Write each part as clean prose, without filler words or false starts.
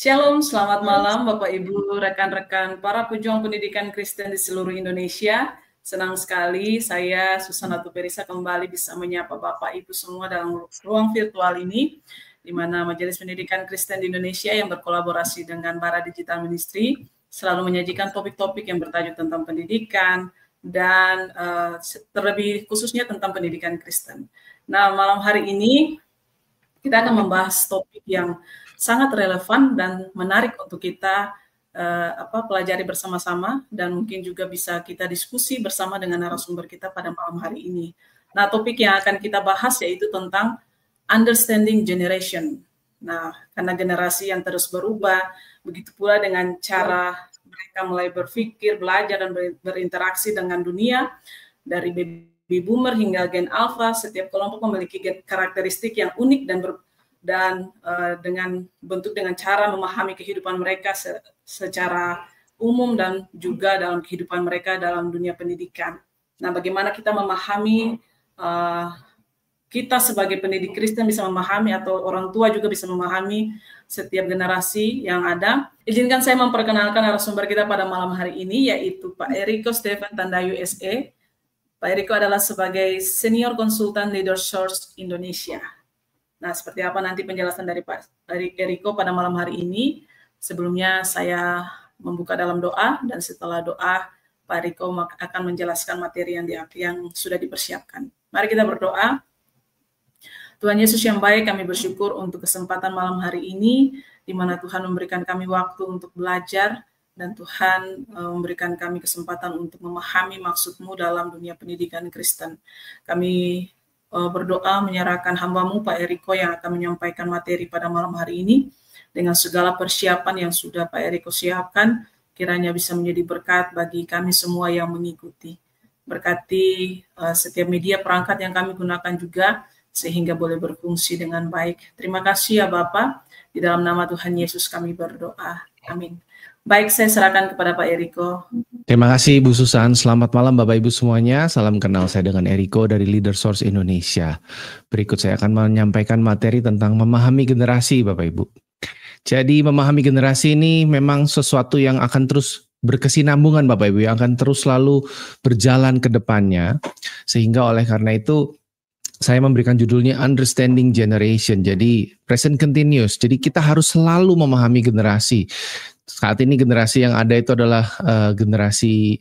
Shalom, selamat malam Bapak Ibu, rekan-rekan para pejuang pendidikan Kristen di seluruh Indonesia. Senang sekali saya Susana Tuperisa kembali bisa menyapa Bapak Ibu semua dalam ruang virtual ini, di mana Majelis Pendidikan Kristen di Indonesia yang berkolaborasi dengan Bara Digital Ministry selalu menyajikan topik-topik yang bertajuk tentang pendidikan dan terlebih khususnya tentang pendidikan Kristen. Nah, malam hari ini kita akan membahas topik yang sangat relevan dan menarik untuk kita pelajari bersama-sama, dan mungkin juga bisa kita diskusi bersama dengan narasumber kita pada malam hari ini. Nah, topik yang akan kita bahas yaitu tentang understanding generation. Nah, karena generasi yang terus berubah, begitu pula dengan cara mereka mulai berpikir, belajar, dan berinteraksi dengan dunia, dari baby boomer hingga gen alpha, setiap kelompok memiliki karakteristik yang unik dan dengan cara memahami kehidupan mereka secara umum dan juga dalam kehidupan mereka dalam dunia pendidikan. Nah, bagaimana kita memahami, kita sebagai pendidik Kristen bisa memahami, atau orang tua juga bisa memahami setiap generasi yang ada. Izinkan saya memperkenalkan narasumber kita pada malam hari ini, yaitu Pak Eriko Stephen Tandayu SE. Pak Eriko adalah sebagai Senior Konsultan LeaderSource Indonesia. Nah, seperti apa nanti penjelasan dari Pak Eriko pada malam hari ini? Sebelumnya saya membuka dalam doa, dan setelah doa Pak Eriko akan menjelaskan materi yang sudah dipersiapkan. Mari kita berdoa. Tuhan Yesus yang baik, kami bersyukur untuk kesempatan malam hari ini, di mana Tuhan memberikan kami waktu untuk belajar, dan Tuhan memberikan kami kesempatan untuk memahami maksud-Mu dalam dunia pendidikan Kristen. Kami berdoa menyerahkan hamba-Mu Pak Eriko yang akan menyampaikan materi pada malam hari ini, dengan segala persiapan yang sudah Pak Eriko siapkan, kiranya bisa menjadi berkat bagi kami semua yang mengikuti. Berkati setiap media perangkat yang kami gunakan juga, sehingga boleh berfungsi dengan baik. Terima kasih ya Bapak, di dalam nama Tuhan Yesus kami berdoa. Amin. Baik, saya serahkan kepada Pak Eriko. Terima kasih Bu Susan. Selamat malam Bapak Ibu semuanya. Salam kenal, saya dengan Eriko dari LeaderSource Indonesia. Berikut saya akan menyampaikan materi tentang memahami generasi Bapak Ibu. Jadi memahami generasi ini memang sesuatu yang akan terus berkesinambungan Bapak Ibu, yang akan terus selalu berjalan ke depannya. Sehingga oleh karena itu saya memberikan judulnya Understanding Generation. Jadi present continuous. Jadi kita harus selalu memahami generasi. Saat ini generasi yang ada itu adalah generasi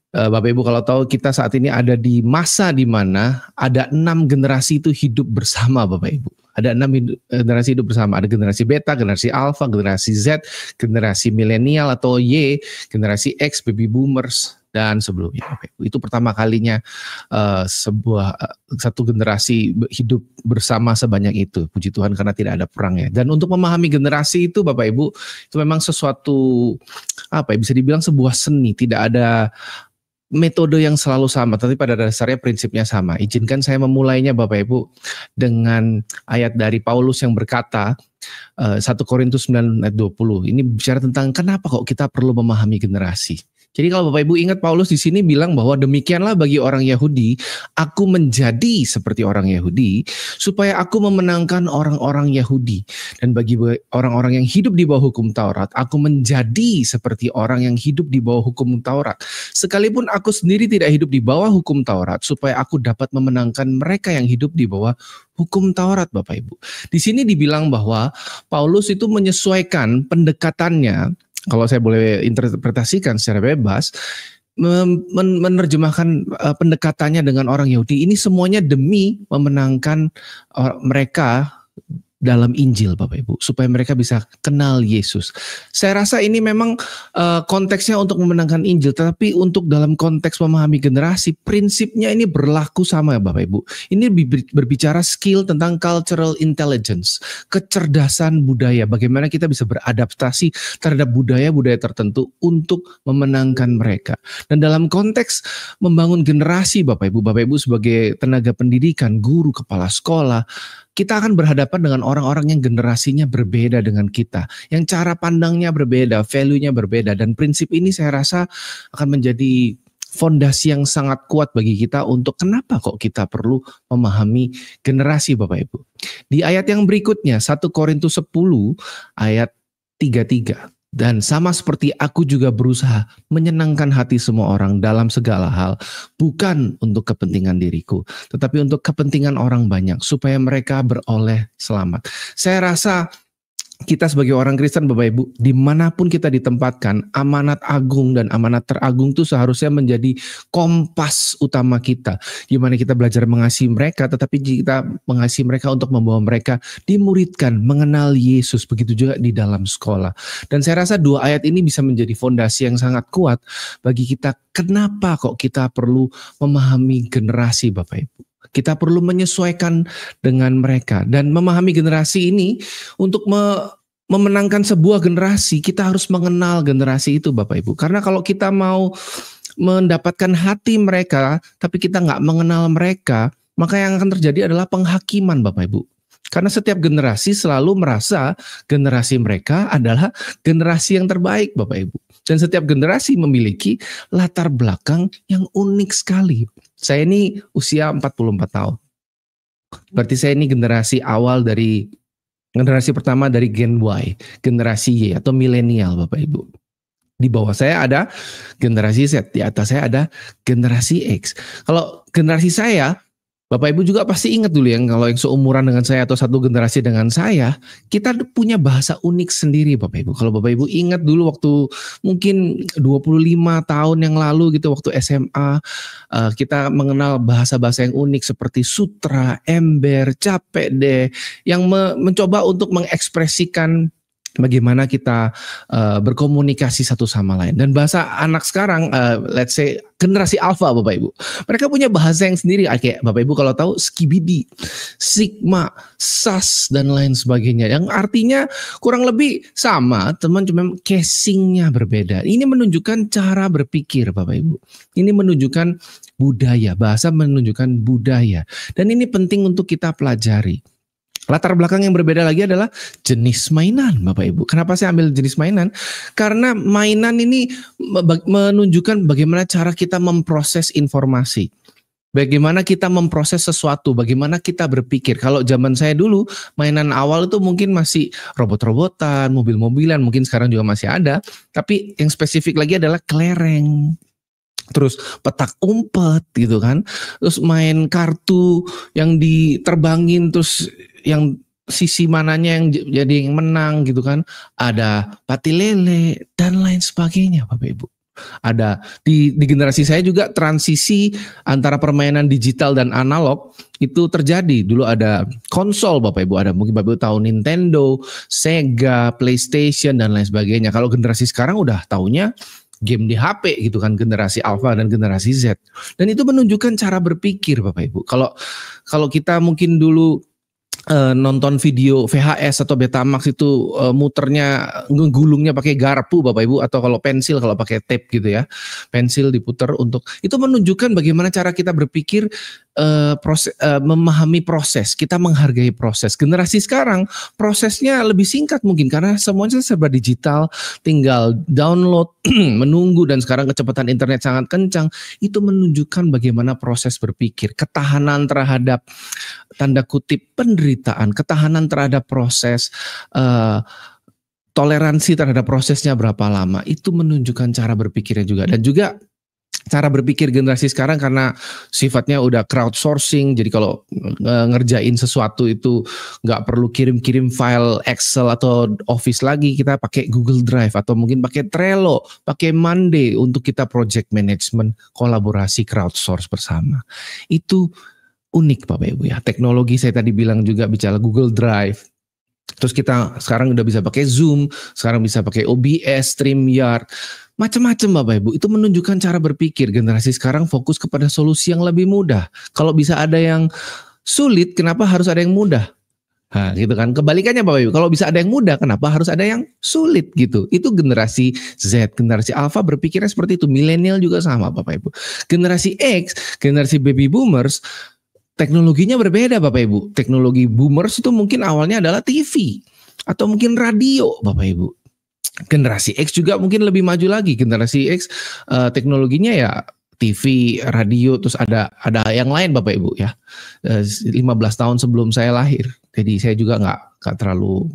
Bapak Ibu, kalau tahu kita saat ini ada di masa di mana ada 6 generasi itu hidup bersama Bapak Ibu. Ada 6 generasi hidup bersama. Ada generasi beta, generasi alpha, generasi Z, generasi milenial atau Y, generasi X, baby boomers, dan sebelumnya. Itu pertama kalinya satu generasi hidup bersama sebanyak itu. Puji Tuhan karena tidak ada perangnya. Dan untuk memahami generasi itu Bapak Ibu, itu memang sesuatu bisa dibilang sebuah seni. Tidak ada metode yang selalu sama, tapi pada dasarnya prinsipnya sama. Izinkan saya memulainya Bapak Ibu dengan ayat dari Paulus yang berkata 1 Korintus 9 ayat 20. Ini bicara tentang kenapa kok kita perlu memahami generasi. Jadi kalau Bapak Ibu ingat, Paulus di sini bilang bahwa demikianlah bagi orang Yahudi, aku menjadi seperti orang Yahudi supaya aku memenangkan orang-orang Yahudi, dan bagi orang-orang yang hidup di bawah hukum Taurat, aku menjadi seperti orang yang hidup di bawah hukum Taurat. Sekalipun aku sendiri tidak hidup di bawah hukum Taurat, supaya aku dapat memenangkan mereka yang hidup di bawah hukum Taurat Bapak Ibu. Di sini dibilang bahwa Paulus itu menyesuaikan pendekatannya, kalau saya boleh interpretasikan secara bebas, menerjemahkan pendekatannya dengan orang Yahudi ini semuanya demi memenangkan mereka dalam Injil Bapak Ibu, supaya mereka bisa kenal Yesus. Saya rasa ini memang konteksnya untuk memenangkan Injil, tetapi untuk dalam konteks memahami generasi, prinsipnya ini berlaku sama ya Bapak Ibu. Ini berbicara skill tentang cultural intelligence, kecerdasan budaya, bagaimana kita bisa beradaptasi terhadap budaya-budaya tertentu untuk memenangkan mereka. Dan dalam konteks membangun generasi Bapak Ibu sebagai tenaga pendidikan, guru, kepala sekolah, kita akan berhadapan dengan orang-orang yang generasinya berbeda dengan kita, yang cara pandangnya berbeda, value-nya berbeda, dan prinsip ini saya rasa akan menjadi fondasi yang sangat kuat bagi kita untuk kenapa kok kita perlu memahami generasi Bapak Ibu. Di ayat yang berikutnya, 1 Korintus 10 ayat 3:3. Dan sama seperti aku juga berusaha menyenangkan hati semua orang dalam segala hal, bukan untuk kepentingan diriku, tetapi untuk kepentingan orang banyak, supaya mereka beroleh selamat. Saya rasa kita sebagai orang Kristen, Bapak Ibu, dimanapun kita ditempatkan, amanat agung dan amanat teragung itu seharusnya menjadi kompas utama kita. Di mana kita belajar mengasihi mereka, tetapi kita mengasihi mereka untuk membawa mereka dimuridkan, mengenal Yesus. Begitu juga di dalam sekolah. Dan saya rasa 2 ayat ini bisa menjadi fondasi yang sangat kuat bagi kita. Kenapa kok kita perlu memahami generasi, Bapak Ibu? Kita perlu menyesuaikan dengan mereka. Dan memahami generasi ini untuk memenangkan sebuah generasi, kita harus mengenal generasi itu, Bapak Ibu. Karena kalau kita mau mendapatkan hati mereka, tapi kita nggak mengenal mereka, maka yang akan terjadi adalah penghakiman, Bapak Ibu. Karena setiap generasi selalu merasa generasi mereka adalah generasi yang terbaik, Bapak Ibu. Dan setiap generasi memiliki latar belakang yang unik sekali. Saya ini usia 44 tahun. Berarti saya ini generasi awal dari, generasi pertama dari Gen Y, generasi Y atau milenial, Bapak Ibu. Di bawah saya ada generasi Z, di atas saya ada generasi X. Kalau generasi saya, Bapak Ibu juga pasti ingat dulu yang kalau yang seumuran dengan saya atau satu generasi dengan saya, kita punya bahasa unik sendiri, Bapak Ibu. Kalau Bapak Ibu ingat dulu waktu mungkin 25 tahun yang lalu gitu, waktu SMA, kita mengenal bahasa-bahasa yang unik seperti sutra, ember, capek deh, yang mencoba untuk mengekspresikan bagaimana kita berkomunikasi satu sama lain. Dan bahasa anak sekarang, let's say generasi alpha, Bapak Ibu, mereka punya bahasa yang sendiri. Kayak Bapak Ibu kalau tahu skibidi, sigma, sas, dan lain sebagainya. Yang artinya kurang lebih sama, teman, cuma casingnya berbeda. Ini menunjukkan cara berpikir, Bapak Ibu. Ini menunjukkan budaya, bahasa menunjukkan budaya. Dan ini penting untuk kita pelajari. Latar belakang yang berbeda lagi adalah jenis mainan, Bapak Ibu. Kenapa saya ambil jenis mainan? Karena mainan ini menunjukkan bagaimana cara kita memproses informasi. Bagaimana kita memproses sesuatu, bagaimana kita berpikir. Kalau zaman saya dulu, mainan awal itu mungkin masih robot-robotan, mobil-mobilan, mungkin sekarang juga masih ada. Tapi yang spesifik lagi adalah kelereng. Terus petak umpet gitu kan. Terus main kartu yang diterbangin, terus yang sisi mananya yang jadi yang menang gitu kan. Ada pati lele dan lain sebagainya, Bapak Ibu. Ada di generasi saya juga transisi antara permainan digital dan analog itu terjadi. Dulu ada konsol, Bapak Ibu, ada mungkin Bapak Ibu tahu Nintendo, Sega, PlayStation dan lain sebagainya. Kalau generasi sekarang udah taunya game di HP gitu kan, generasi Alpha dan generasi Z. Dan itu menunjukkan cara berpikir, Bapak Ibu. Kalau kita mungkin dulu nonton video VHS atau Betamax itu muternya, ngegulungnya pakai garpu, Bapak Ibu, atau kalau pensil, kalau pakai tape gitu ya, pensil diputer untuk itu menunjukkan bagaimana cara kita berpikir, memahami proses, kita menghargai proses. Generasi sekarang prosesnya lebih singkat mungkin karena semuanya serba digital, tinggal download, menunggu, dan sekarang kecepatan internet sangat kencang. Itu menunjukkan bagaimana proses berpikir, ketahanan terhadap tanda kutip penderitaan, ketahanan terhadap proses, toleransi terhadap prosesnya berapa lama. Itu menunjukkan cara berpikirnya juga. Dan juga cara berpikir generasi sekarang karena sifatnya udah crowdsourcing, jadi kalau ngerjain sesuatu itu nggak perlu kirim-kirim file Excel atau Office lagi, kita pakai Google Drive atau mungkin pakai Trello, pakai Monday untuk kita project management, kolaborasi, crowdsource bersama. Itu unik, Bapak Ibu ya. Teknologi saya tadi bilang juga bicara Google Drive. Terus kita sekarang udah bisa pakai Zoom, sekarang bisa pakai OBS, StreamYard, macam-macam, Bapak Ibu. Itu menunjukkan cara berpikir. Generasi sekarang fokus kepada solusi yang lebih mudah. Kalau bisa ada yang sulit, kenapa harus ada yang mudah? Nah, gitu kan. Kebalikannya, Bapak Ibu. Kalau bisa ada yang mudah, kenapa harus ada yang sulit gitu? Itu generasi Z, generasi Alpha berpikirnya seperti itu. Milenial juga sama, Bapak Ibu. Generasi X, generasi baby boomers, teknologinya berbeda, Bapak Ibu. Teknologi boomers itu mungkin awalnya adalah TV atau mungkin radio, Bapak Ibu. Generasi X juga mungkin lebih maju lagi. Generasi X teknologinya ya TV, radio, terus ada yang lain, Bapak Ibu ya. 15 tahun sebelum saya lahir. Jadi saya juga nggak terlalu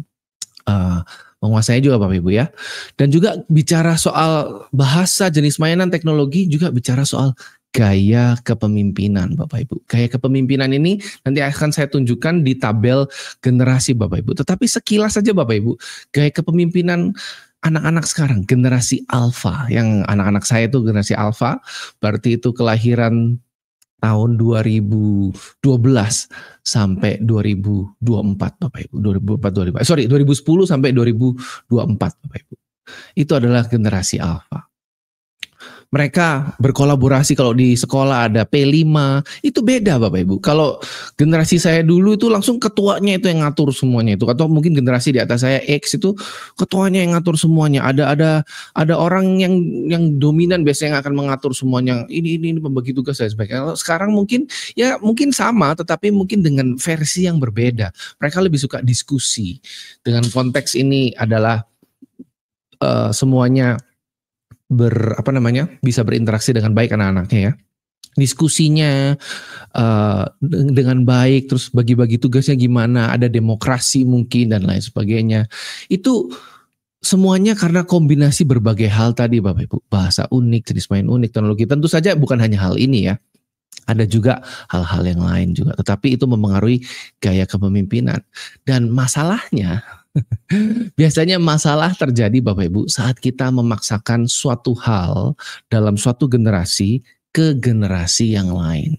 menguasai juga Bapak Ibu ya. Dan juga bicara soal bahasa, jenis mainan, teknologi, juga bicara soal gaya kepemimpinan Bapak Ibu. Gaya kepemimpinan ini nanti akan saya tunjukkan di tabel generasi Bapak Ibu. Tetapi sekilas saja Bapak Ibu, gaya kepemimpinan anak-anak sekarang, generasi alfa, yang anak-anak saya itu generasi alfa, berarti itu kelahiran tahun 2012 sampai 2024 Bapak Ibu. 2010 sampai 2024 Bapak Ibu. Itu adalah generasi alfa. Mereka berkolaborasi, kalau di sekolah ada P5, itu beda Bapak Ibu. Kalau generasi saya dulu itu langsung ketuanya itu yang ngatur semuanya itu, atau mungkin generasi di atas saya X itu ketuanya yang ngatur semuanya. Ada orang yang dominan biasanya yang akan mengatur semuanya. Ini pembagi tugas dan sebagainya. Sekarang mungkin sama, tetapi mungkin dengan versi yang berbeda. Mereka lebih suka diskusi. Dengan konteks ini adalah semuanya bisa berinteraksi dengan baik anak-anaknya ya. Diskusinya dengan baik, terus bagi-bagi tugasnya gimana, ada demokrasi mungkin dan lain sebagainya. Itu semuanya karena kombinasi berbagai hal tadi Bapak Ibu. Bahasa unik, jenis main unik, teknologi. Tentu saja bukan hanya hal ini ya. Ada juga hal-hal yang lain juga. Tetapi itu mempengaruhi gaya kepemimpinan. Dan masalahnya biasanya masalah terjadi Bapak Ibu saat kita memaksakan suatu hal dalam suatu generasi ke generasi yang lain.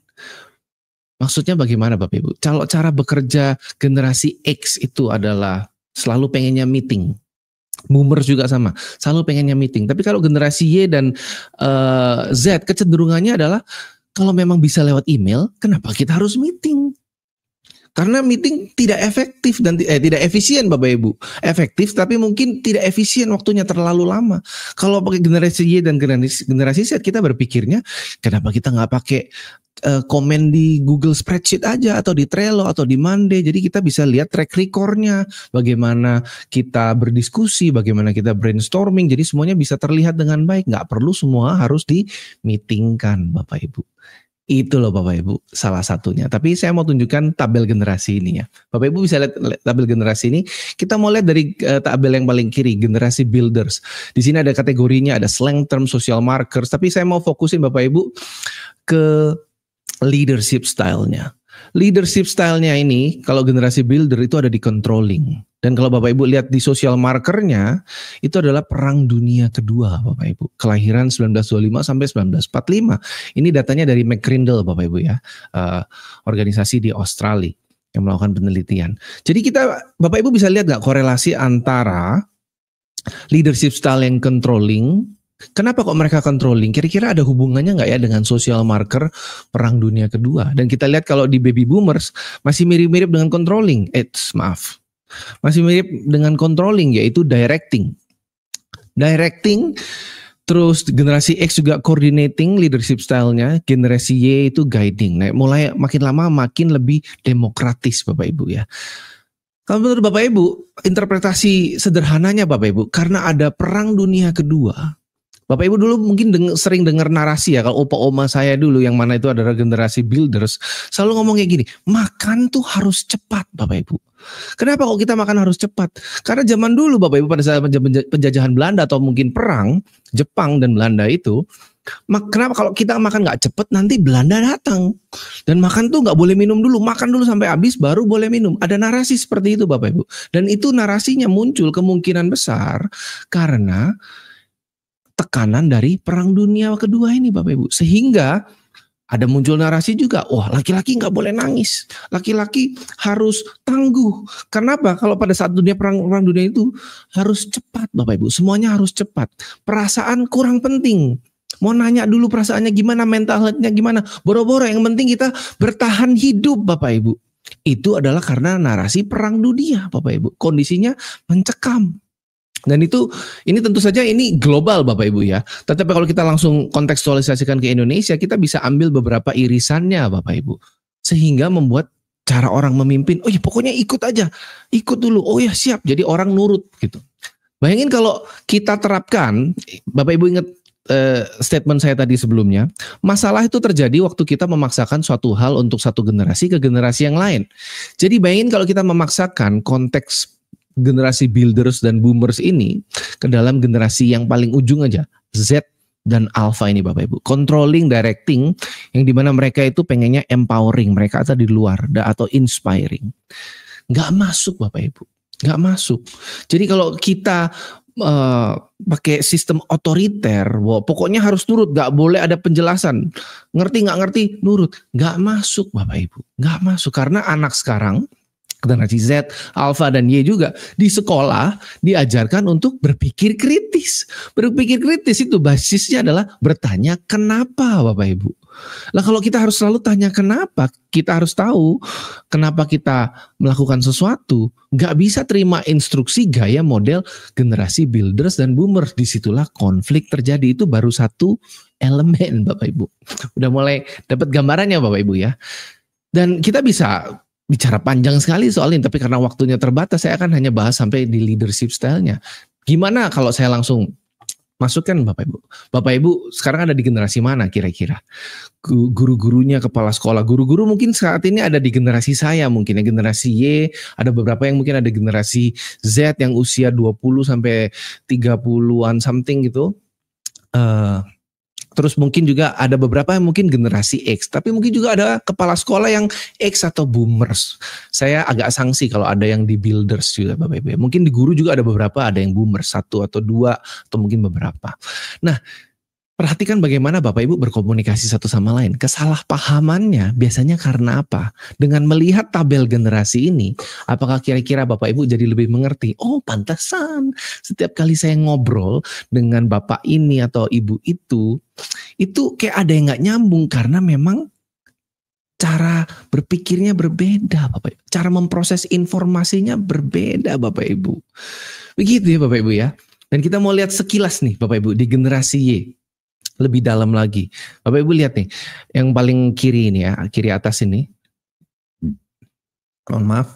Maksudnya bagaimana Bapak Ibu? Kalau cara bekerja generasi X itu adalah selalu pengennya meeting. Boomers juga sama, selalu pengennya meeting. Tapi kalau generasi Y dan Z kecenderungannya adalah kalau memang bisa lewat email, kenapa kita harus meeting? Karena meeting tidak efektif dan tidak efisien Bapak Ibu. Efektif tapi mungkin tidak efisien, waktunya terlalu lama. Kalau pakai generasi Y dan generasi Z, kita berpikirnya kenapa kita nggak pakai komen di Google Spreadsheet aja, atau di Trello, atau di Monday. Jadi kita bisa lihat track record-nya, bagaimana kita berdiskusi, bagaimana kita brainstorming. Jadi semuanya bisa terlihat dengan baik. Nggak perlu semua harus di-meetingkan Bapak Ibu. Itu loh Bapak Ibu salah satunya. Tapi saya mau tunjukkan tabel generasi ini ya. Bapak Ibu bisa lihat tabel generasi ini. Kita mau lihat dari tabel yang paling kiri, generasi builders. Di sini ada kategorinya, ada slang term, social markers. Tapi saya mau fokusin Bapak Ibu ke leadership style-nya. Leadership style-nya ini kalau generasi builder itu ada di controlling. Dan kalau Bapak Ibu lihat di social markernya, itu adalah Perang Dunia Kedua Bapak Ibu. Kelahiran 1925 sampai 1945. Ini datanya dari McCrindle Bapak Ibu ya. Organisasi di Australia yang melakukan penelitian. Jadi Bapak Ibu bisa lihat gak korelasi antara leadership style yang controlling. Kenapa kok mereka controlling? Kira-kira ada hubungannya nggak ya dengan social marker Perang Dunia Kedua? Dan kita lihat kalau di baby boomers masih mirip-mirip dengan controlling. Masih mirip dengan controlling, yaitu directing. Terus generasi X juga coordinating leadership style-nya. Generasi Y itu guiding. Nah, mulai makin lama makin lebih demokratis Bapak Ibu ya. Kalau menurut Bapak Ibu, interpretasi sederhananya Bapak Ibu, karena ada Perang Dunia Kedua. Bapak Ibu dulu mungkin sering dengar narasi ya, kalau opa oma saya dulu yang mana itu adalah generasi builders, selalu ngomong kayak gini, makan tuh harus cepat Bapak Ibu. Kenapa kok kita makan harus cepat? Karena zaman dulu Bapak Ibu pada saat penjajahan Belanda atau mungkin perang Jepang dan Belanda itu, kenapa kalau kita makan nggak cepat nanti Belanda datang. Dan makan tuh nggak boleh minum dulu, makan dulu sampai habis baru boleh minum. Ada narasi seperti itu Bapak Ibu. Dan itu narasinya muncul kemungkinan besar karena tekanan dari Perang Dunia Kedua ini Bapak Ibu. Sehingga ada muncul narasi juga, wah laki-laki nggak boleh nangis, laki-laki harus tangguh. Kenapa? Kalau pada saat perang dunia itu harus cepat Bapak Ibu, semuanya harus cepat. Perasaan kurang penting. Mau nanya dulu perasaannya gimana, mental health-nya gimana, boro-boro yang penting kita bertahan hidup Bapak Ibu. Itu adalah karena narasi Perang Dunia Bapak Ibu, kondisinya mencekam. Dan ini tentu saja ini global Bapak Ibu ya. Tetapi kalau kita langsung kontekstualisasikan ke Indonesia, kita bisa ambil beberapa irisannya Bapak Ibu. Sehingga membuat cara orang memimpin, oh ya pokoknya ikut aja. Ikut dulu, oh ya siap. Jadi orang nurut gitu. Bayangin kalau kita terapkan, Bapak Ibu ingat statement saya tadi sebelumnya, masalah itu terjadi waktu kita memaksakan suatu hal untuk satu generasi ke generasi yang lain. Jadi bayangin kalau kita memaksakan konteks generasi builders dan boomers ini ke dalam generasi yang paling ujung aja, Z dan Alpha ini Bapak Ibu. Controlling, directing, yang dimana mereka itu pengennya empowering, mereka ada di luar, atau inspiring. Nggak masuk Bapak Ibu, nggak masuk. Jadi kalau kita pakai sistem otoriter, pokoknya harus nurut, nggak boleh ada penjelasan, ngerti nggak ngerti, nurut, nggak masuk Bapak Ibu, nggak masuk. Karena anak sekarang, generasi Z, Alpha dan Y juga di sekolah diajarkan untuk berpikir kritis. Berpikir kritis itu basisnya adalah bertanya kenapa Bapak Ibu. Nah kalau kita harus selalu tanya kenapa, kita harus tahu kenapa kita melakukan sesuatu. Nggak bisa terima instruksi gaya model generasi builders dan boomers. Disitulah konflik terjadi. Itu baru satu elemen Bapak Ibu. Udah mulai dapat gambarannya Bapak Ibu ya. Dan kita bisa bicara panjang sekali soal ini, tapi karena waktunya terbatas, saya akan hanya bahas sampai di leadership style-nya. Gimana kalau saya langsung masukkan Bapak Ibu? Bapak Ibu sekarang ada di generasi mana kira-kira? Guru-gurunya, kepala sekolah, guru-guru mungkin saat ini ada di generasi saya, mungkin ya generasi Y, ada beberapa yang mungkin ada generasi Z yang usia 20 sampai 30-an something gitu. Terus mungkin juga ada beberapa yang mungkin generasi X, tapi mungkin juga ada kepala sekolah yang X atau boomers. Saya agak sanksi kalau ada yang di builders juga Bapak Ibu. Mungkin di guru juga ada beberapa, ada yang boomers, 1 atau 2 atau mungkin beberapa. Nah, perhatikan bagaimana Bapak Ibu berkomunikasi satu sama lain. Kesalahpahamannya biasanya karena apa? Dengan melihat tabel generasi ini, apakah kira-kira Bapak Ibu jadi lebih mengerti? Oh pantasan, setiap kali saya ngobrol dengan Bapak ini atau Ibu itu kayak ada yang gak nyambung karena memang cara berpikirnya berbeda Bapak Ibu. Cara memproses informasinya berbeda Bapak Ibu. Begitu ya Bapak Ibu ya. Dan kita mau lihat sekilas nih Bapak Ibu di generasi Y. Lebih dalam lagi. Bapak Ibu lihat nih, yang paling kiri ini ya, kiri atas ini. Mohon maaf.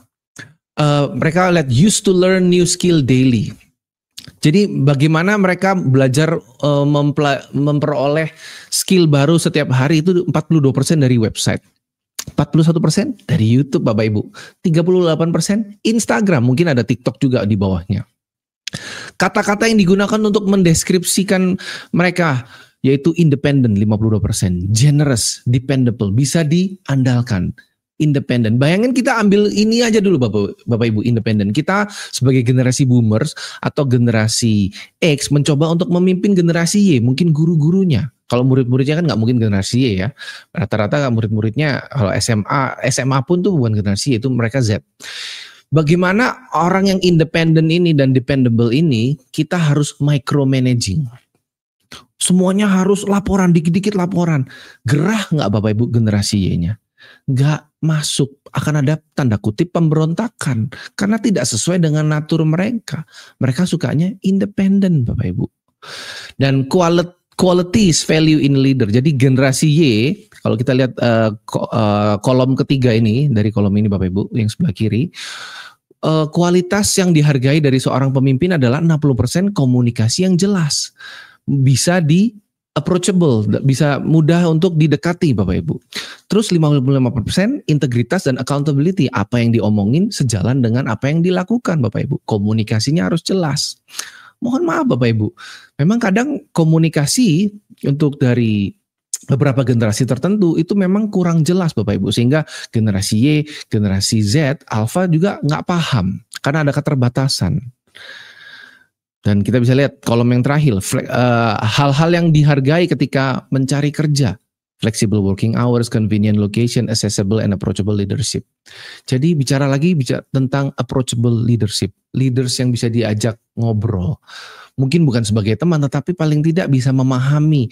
Mereka lihat used to learn new skill daily. Jadi bagaimana mereka belajar memperoleh skill baru setiap hari itu 42% dari website. 41% dari YouTube Bapak Ibu. 38% Instagram, mungkin ada TikTok juga di bawahnya. Kata-kata yang digunakan untuk mendeskripsikan mereka yaitu independent 52%, generous, dependable, bisa diandalkan, independent. Bayangin kita ambil ini aja dulu Bapak Ibu, independent. Kita sebagai generasi boomers atau generasi X mencoba untuk memimpin generasi Y, mungkin guru-gurunya. Kalau murid-muridnya kan nggak mungkin generasi Y ya. Rata-rata murid-muridnya kalau SMA pun tuh bukan generasi Y, itu mereka Z. Bagaimana orang yang independent ini dan dependable ini kita harus micromanaging. Semuanya harus laporan, dikit-dikit laporan. Gerah nggak Bapak Ibu generasi Y-nya? Nggak masuk. Akan ada tanda kutip pemberontakan. Karena tidak sesuai dengan natur mereka. Mereka sukanya independen Bapak Ibu. Dan quality is value in leader. Jadi generasi Y, kalau kita lihat kolom ketiga ini, dari kolom ini Bapak Ibu, yang sebelah kiri. Kualitas yang dihargai dari seorang pemimpin adalah 60% komunikasi yang jelas. Bisa approachable, bisa mudah untuk didekati Bapak Ibu. Terus 55% integritas dan accountability, apa yang diomongin sejalan dengan apa yang dilakukan Bapak Ibu. Komunikasinya harus jelas. Mohon maaf Bapak Ibu, memang kadang komunikasi untuk dari beberapa generasi tertentu itu memang kurang jelas Bapak Ibu, sehingga generasi Y, generasi Z, Alpha juga nggak paham karena ada keterbatasan. Dan kita bisa lihat kolom yang terakhir, hal-hal yang dihargai ketika mencari kerja. Flexible working hours, convenient location, accessible and approachable leadership. Jadi bicara tentang approachable leadership. Leaders yang bisa diajak ngobrol. Mungkin bukan sebagai teman, tetapi paling tidak bisa memahami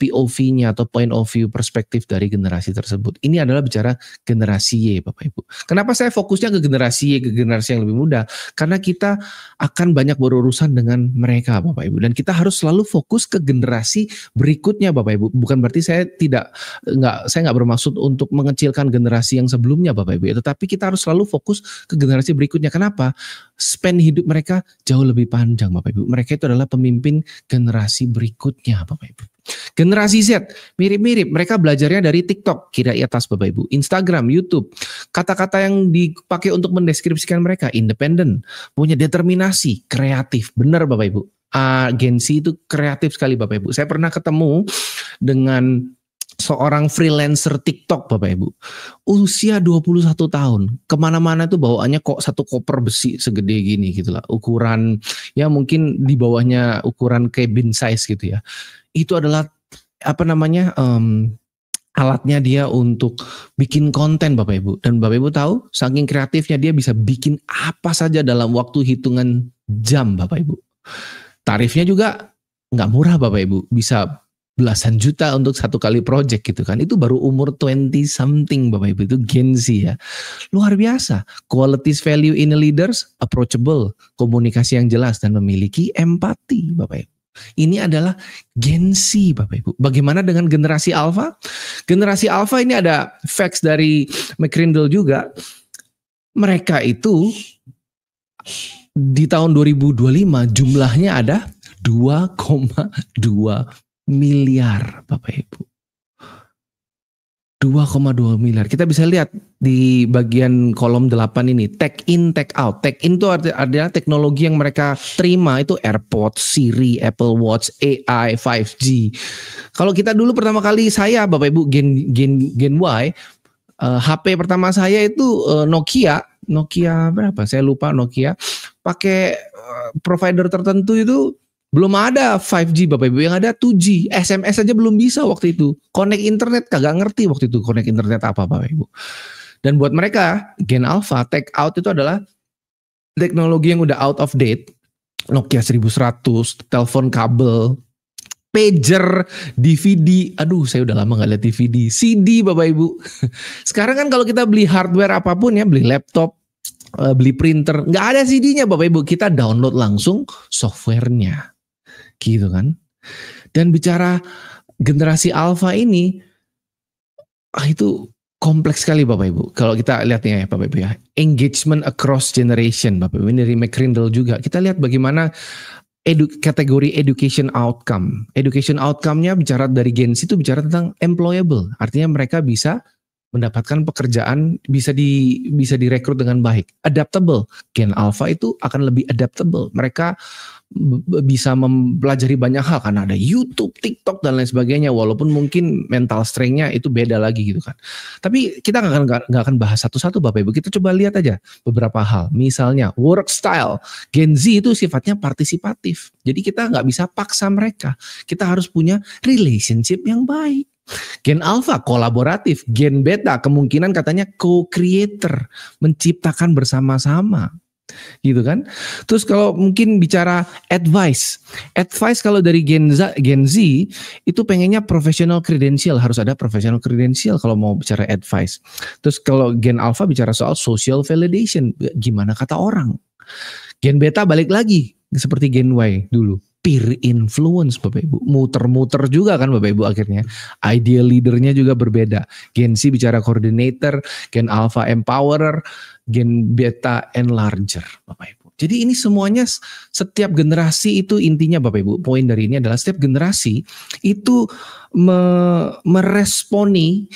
POV-nya atau point of view perspektif dari generasi tersebut. Ini adalah bicara generasi Y Bapak Ibu. Kenapa saya fokusnya ke generasi Y, ke generasi yang lebih muda? Karena kita akan banyak berurusan dengan mereka Bapak Ibu. Dan kita harus selalu fokus ke generasi berikutnya Bapak Ibu. Bukan berarti saya nggak bermaksud untuk mengecilkan generasi yang sebelumnya Bapak Ibu. Tetapi kita harus selalu fokus ke generasi berikutnya. Kenapa? Span hidup mereka jauh lebih panjang Bapak Ibu. Mereka itu adalah pemimpin generasi berikutnya Bapak Ibu. Generasi Z mirip-mirip, mereka belajarnya dari TikTok, kira atas Bapak Ibu, Instagram, YouTube. Kata-kata yang dipakai untuk mendeskripsikan mereka independen, punya determinasi, kreatif. Benar Bapak Ibu. Gen Z itu kreatif sekali Bapak Ibu. Saya pernah ketemu dengan seorang freelancer TikTok Bapak Ibu. Usia 21 tahun. Kemana-mana tuh bawaannya kok satu koper besi segede gini gitu lah. Ukuran ya mungkin di bawahnya ukuran cabin size gitu ya. Itu adalah alatnya dia untuk bikin konten Bapak Ibu. Dan Bapak Ibu tahu saking kreatifnya dia bisa bikin apa saja dalam waktu hitungan jam Bapak Ibu. Tarifnya juga nggak murah Bapak Ibu. Bisa belasan juta untuk satu kali project gitu kan. Itu baru umur 20 something Bapak Ibu. Itu Gen Z ya. Luar biasa. Qualities value in a leaders, approachable. Komunikasi yang jelas dan memiliki empati Bapak Ibu. Ini adalah Gen Z Bapak Ibu. Bagaimana dengan generasi Alpha? Generasi Alpha ini ada facts dari McCrindle juga. Mereka itu di tahun 2025 jumlahnya ada 2,2 miliar Bapak Ibu. 2,2 miliar. Kita bisa lihat di bagian kolom 8 ini, take in, take out. Take in itu adalah teknologi yang mereka terima, itu AirPods, Siri, Apple Watch, AI, 5G. Kalau kita dulu pertama kali saya Bapak Ibu Gen Y, HP pertama saya itu Nokia berapa? Saya lupa Nokia. Pakai provider tertentu itu belum ada 5G Bapak Ibu, yang ada 2G. SMS aja belum bisa waktu itu. Connect internet kagak ngerti waktu itu connect internet apa Bapak Ibu. Dan buat mereka Gen Alpha, take out itu adalah teknologi yang udah out of date. Nokia 1100, telepon kabel, pager, DVD. Aduh, saya udah lama gak lihat DVD. CD Bapak Ibu. Sekarang kan kalau kita beli hardware apapun ya, beli laptop, beli printer, nggak ada CD-nya Bapak Ibu. Kita download langsung softwarenya. Gitu kan. Dan bicara generasi Alpha ini, itu kompleks sekali Bapak Ibu. Kalau kita lihat ya Bapak Ibu ya, engagement across generation Bapak Ibu, ini dari McCrindle juga. Kita lihat bagaimana kategori education outcome. Education outcome-nya bicara dari Gen Z itu bicara tentang employable. Artinya mereka bisa mendapatkan pekerjaan, bisa direkrut dengan baik. Adaptable. Gen Alpha itu akan lebih adaptable. Mereka bisa mempelajari banyak hal karena ada YouTube, TikTok dan lain sebagainya. Walaupun mungkin mental strength-nya itu beda lagi gitu kan. Tapi kita nggak akan bahas satu-satu Bapak Ibu. Kita coba lihat aja beberapa hal. Misalnya work style. Gen Z itu sifatnya partisipatif. Jadi kita nggak bisa paksa mereka. Kita harus punya relationship yang baik. Gen Alpha kolaboratif. Gen Beta kemungkinan katanya co-creator, menciptakan bersama-sama. Gitu kan. Terus kalau mungkin bicara advice kalau dari Gen Z itu pengennya professional credential, harus ada professional credential kalau mau bicara advice. Terus kalau Gen Alpha bicara soal social validation, gimana kata orang. Gen Beta balik lagi seperti Gen Y dulu, peer influence Bapak Ibu, muter-muter juga kan Bapak Ibu akhirnya. Ideal leadernya juga berbeda. Gen Z bicara coordinator, Gen Alpha empowerer, Gen Beta enlarger Bapak Ibu. Jadi ini semuanya setiap generasi itu intinya Bapak Ibu. Poin dari ini adalah setiap generasi itu meresponi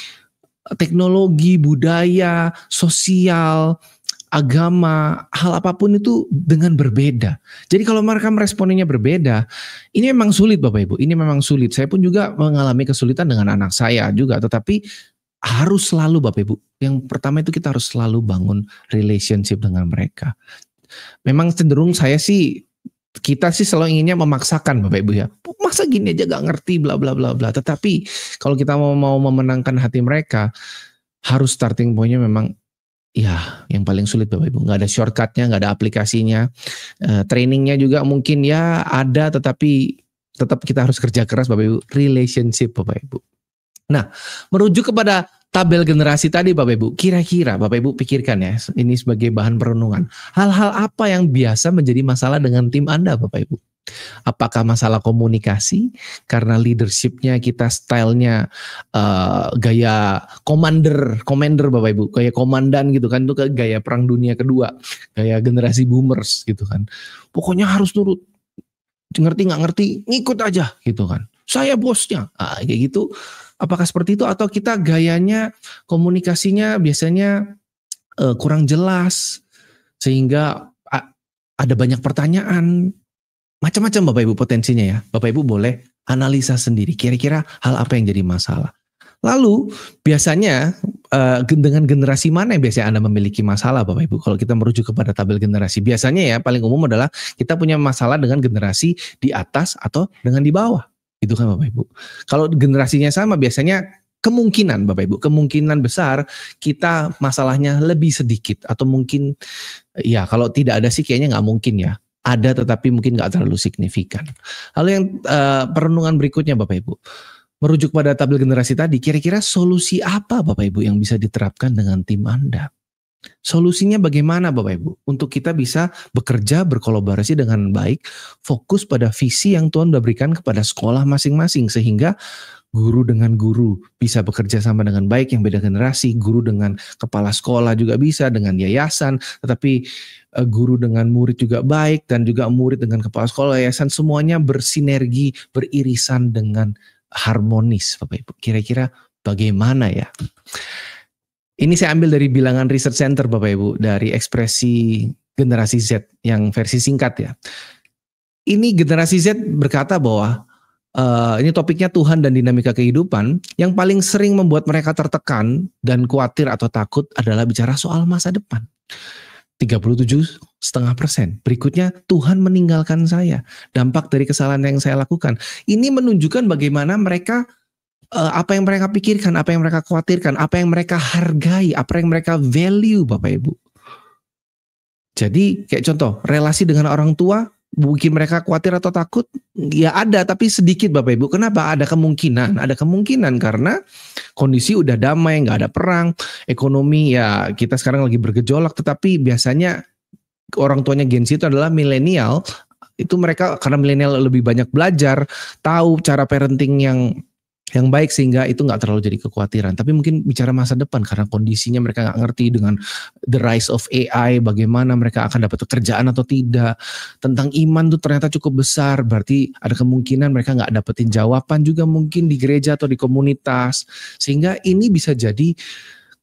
teknologi, budaya, sosial, agama, hal apapun itu dengan berbeda. Jadi kalau mereka meresponinya berbeda, ini memang sulit Bapak Ibu. Ini memang sulit. Saya pun juga mengalami kesulitan dengan anak saya juga. Tetapi harus selalu Bapak Ibu. Yang pertama itu kita harus selalu bangun relationship dengan mereka. Memang cenderung kita sih selalu inginnya memaksakan Bapak Ibu ya. Masa gini aja gak ngerti bla bla bla bla. Tetapi kalau kita mau memenangkan hati mereka, harus starting pointnya memang ya yang paling sulit Bapak Ibu. Gak ada shortcutnya, gak ada aplikasinya. Trainingnya juga mungkin ya ada, tetapi tetap kita harus kerja keras Bapak Ibu. Relationship Bapak Ibu. Nah, merujuk kepada tabel generasi tadi Bapak Ibu, kira-kira Bapak Ibu pikirkan ya, ini sebagai bahan perenungan. Hal-hal apa yang biasa menjadi masalah dengan tim Anda Bapak Ibu? Apakah masalah komunikasi? Karena leadershipnya kita stylenya gaya commander Bapak Ibu, gaya komandan gitu kan, itu gaya perang dunia kedua, gaya generasi boomers gitu kan. Pokoknya harus nurut, ngerti nggak ngerti, ngikut aja gitu kan. saya bosnya. Kayak gitu. Apakah seperti itu atau kita gayanya komunikasinya biasanya kurang jelas sehingga ada banyak pertanyaan, macam-macam Bapak Ibu potensinya ya. Bapak Ibu boleh analisa sendiri kira-kira hal apa yang jadi masalah. Lalu biasanya dengan generasi mana yang biasanya Anda memiliki masalah Bapak Ibu? Kalau kita merujuk kepada tabel generasi, biasanya ya paling umum adalah kita punya masalah dengan generasi di atas atau dengan di bawah. Itu kan Bapak Ibu. Kalau generasinya sama biasanya kemungkinan Bapak Ibu, kemungkinan besar kita masalahnya lebih sedikit atau mungkin ya kalau tidak ada sih kayaknya nggak mungkin ya. Ada tetapi mungkin nggak terlalu signifikan. Lalu yang perenungan berikutnya Bapak Ibu. Merujuk pada tabel generasi tadi, kira-kira solusi apa Bapak Ibu yang bisa diterapkan dengan tim Anda? Solusinya bagaimana Bapak Ibu? Untuk kita bisa bekerja, berkolaborasi dengan baik, fokus pada visi yang Tuhan sudah berikan kepada sekolah masing-masing. Sehingga guru dengan guru bisa bekerja sama dengan baik yang beda generasi, guru dengan kepala sekolah juga bisa, dengan yayasan, tetapi guru dengan murid juga baik, dan juga murid dengan kepala sekolah, yayasan, semuanya bersinergi, beririsan dengan harmonis Bapak Ibu. Kira-kira bagaimana ya? Ini saya ambil dari bilangan Research Center Bapak Ibu, dari ekspresi generasi Z yang versi singkat ya. Ini generasi Z berkata bahwa ini topiknya Tuhan dan dinamika kehidupan, yang paling sering membuat mereka tertekan dan khawatir atau takut adalah bicara soal masa depan. 37,5%. Berikutnya, Tuhan meninggalkan saya. Dampak dari kesalahan yang saya lakukan. Ini menunjukkan bagaimana mereka, apa yang mereka pikirkan, apa yang mereka khawatirkan, apa yang mereka hargai, apa yang mereka value Bapak Ibu. Jadi kayak contoh, relasi dengan orang tua, mungkin mereka khawatir atau takut, ya ada tapi sedikit Bapak Ibu. Kenapa? Ada kemungkinan karena kondisi udah damai, nggak ada perang, ekonomi ya kita sekarang lagi bergejolak, tetapi biasanya orang tuanya Gen Z itu adalah milenial, itu mereka karena milenial lebih banyak belajar, tahu cara parenting yang baik sehingga itu nggak terlalu jadi kekhawatiran. Tapi mungkin bicara masa depan karena kondisinya mereka nggak ngerti dengan the rise of AI, bagaimana mereka akan dapat pekerjaan atau tidak. Tentang iman tuh ternyata cukup besar, berarti ada kemungkinan mereka nggak dapetin jawaban juga mungkin di gereja atau di komunitas. Sehingga ini bisa jadi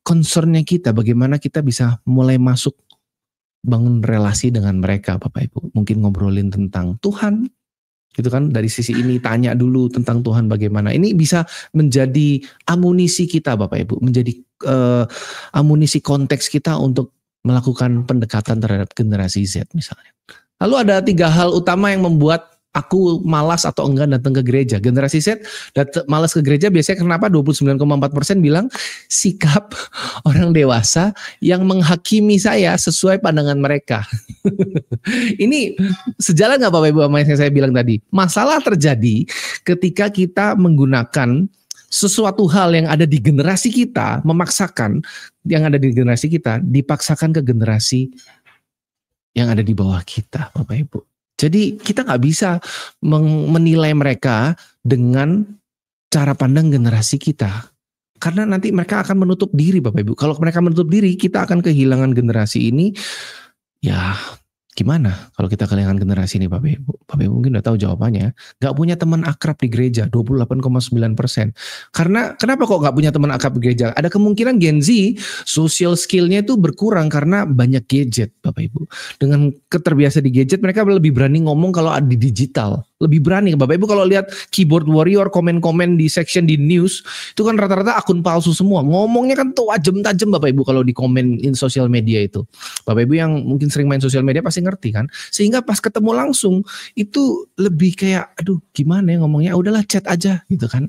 concernnya kita, bagaimana kita bisa mulai masuk bangun relasi dengan mereka Bapak Ibu. Mungkin ngobrolin tentang Tuhan, gitu kan, dari sisi ini tanya dulu tentang Tuhan bagaimana. Ini bisa menjadi amunisi kita Bapak Ibu, menjadi amunisi konteks kita untuk melakukan pendekatan terhadap generasi Z misalnya. Lalu ada 3 hal utama yang membuat aku malas atau enggan datang ke gereja. Generasi Z malas ke gereja biasanya kenapa? 29,4% bilang sikap orang dewasa yang menghakimi saya sesuai pandangan mereka. Ini sejalan nggak Bapak Ibu sama yang saya bilang tadi? Masalah terjadi ketika kita menggunakan sesuatu hal yang ada di generasi kita, memaksakan yang ada di generasi kita, dipaksakan ke generasi yang ada di bawah kita Bapak Ibu. Jadi kita nggak bisa menilai mereka dengan cara pandang generasi kita. Karena nanti mereka akan menutup diri Bapak Ibu. Kalau mereka menutup diri, kita akan kehilangan generasi ini. Ya gimana kalau kita kehilangan generasi ini Bapak Ibu? Bapak Ibu mungkin udah tahu jawabannya. Gak punya teman akrab di gereja, 28,9%. Karena kenapa kok gak punya teman akrab di gereja? Ada kemungkinan Gen Z social skillnya itu berkurang karena banyak gadget Bapak Ibu. Dengan keterbiasa di gadget, mereka lebih berani ngomong kalau di digital. Lebih berani Bapak Ibu kalau lihat keyboard warrior komen-komen di section di news, itu kan rata-rata akun palsu semua. Ngomongnya kan tuh tajam-tajam Bapak Ibu kalau di komen in sosial media itu. Bapak Ibu yang mungkin sering main sosial media pasti ngerti kan. Sehingga pas ketemu langsung itu lebih kayak aduh gimana ya ngomongnya, udahlah chat aja gitu kan.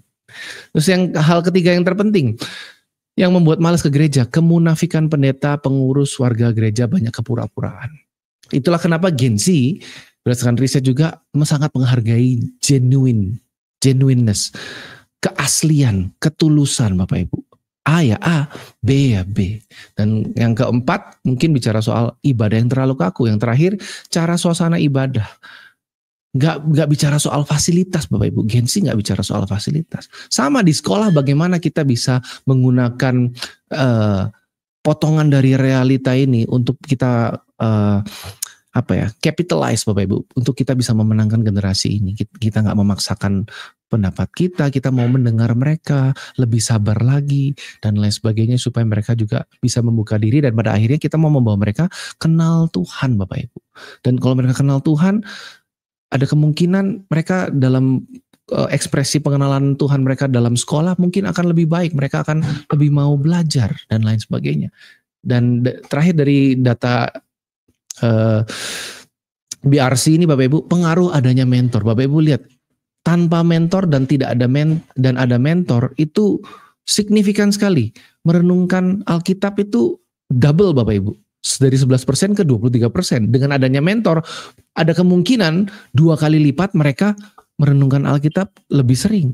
Terus yang hal ketiga yang terpenting yang membuat malas ke gereja, kemunafikan pendeta, pengurus, warga gereja, banyak kepura-puraan. Itulah kenapa Gen Z berdasarkan riset juga sangat menghargai genuineness, keaslian, ketulusan Bapak Ibu. A ya A, B ya B. Dan yang keempat mungkin bicara soal ibadah yang terlalu kaku. Yang terakhir cara suasana ibadah. Gak bicara soal fasilitas Bapak Ibu. Gen Z gak bicara soal fasilitas. Sama di sekolah bagaimana kita bisa menggunakan potongan dari realita ini untuk kita capitalize Bapak Ibu, untuk kita bisa memenangkan generasi ini. Kita nggak memaksakan pendapat kita mau mendengar mereka, lebih sabar lagi, dan lain sebagainya supaya mereka juga bisa membuka diri dan pada akhirnya kita mau membawa mereka kenal Tuhan Bapak Ibu. Dan kalau mereka kenal Tuhan, ada kemungkinan mereka dalam ekspresi pengenalan Tuhan mereka dalam sekolah mungkin akan lebih baik, mereka akan lebih mau belajar dan lain sebagainya. Dan terakhir dari data BRC ini Bapak Ibu, pengaruh adanya mentor. Bapak Ibu lihat, tanpa mentor dan tidak ada ada mentor itu signifikan sekali. Merenungkan Alkitab itu double Bapak Ibu. Dari 11% ke 23%. Dengan adanya mentor, ada kemungkinan 2 kali lipat mereka merenungkan Alkitab lebih sering.